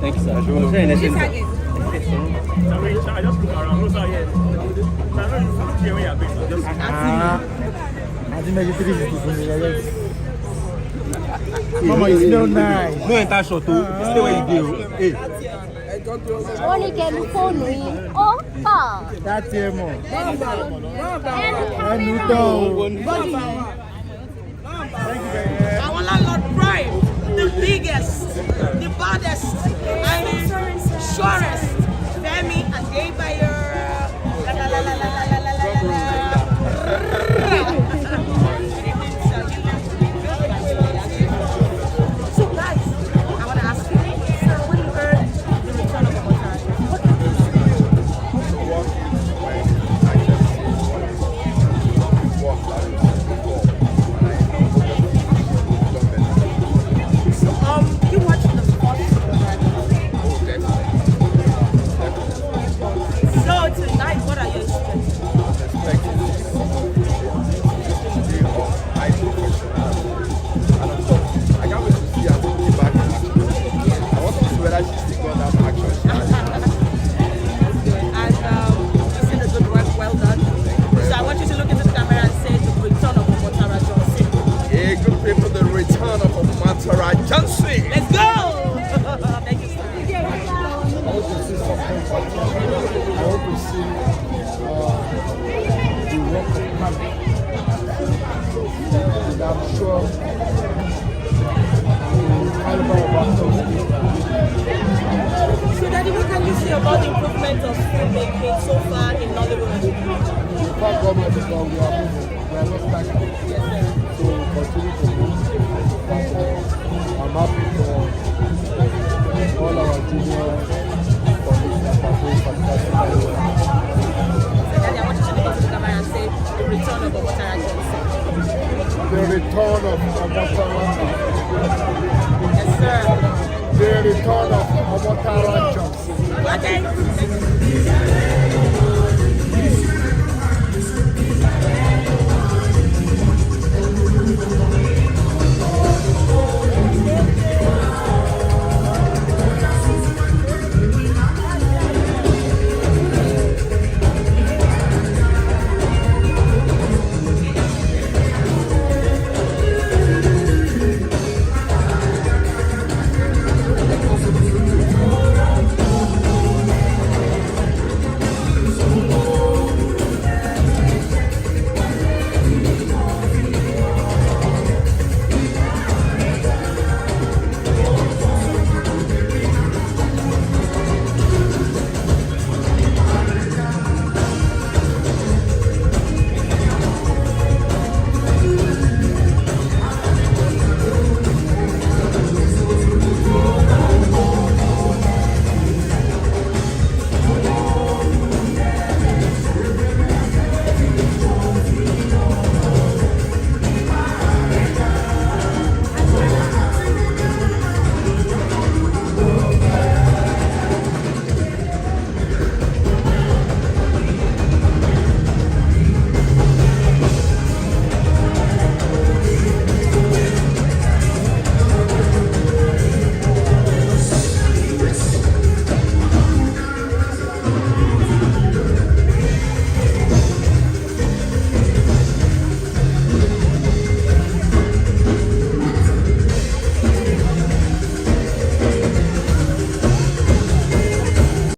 Thank you, sir. Mama, you smell nice. No enter short too. Stay where you go. Hey. Only can phone me. Oh, That's him. Our landlord Prime, the biggest, the baddest, and the surest. Femi Adebayo So guys, I want to ask you, so when you heard the return of Omotara, what did you you watched the first So tonight, what are your expectations? And you've seen the good work, well done. So I want you to look into the camera and say the return of Omotara Johnson. Yeah, good people, the return of Omotara Johnson. Let's go! Thank you, sir. I hope to see something. I hope to see the work of magic. And I'm sure the caliber of actors. So, Daddy, what can you say about the improvement of filmmaking so far in Nollywood? The fact government is going, we are moving. We are not stagnant. Yes, sir. So we continue to move. I'm happy for all our junior colleagues that are doing fantastic work. Daddy, I want you to look into the camera and say the return of Omotara Johnson. The return of Omotara. Yes, sir. The return of Omotara Johnson. Okay.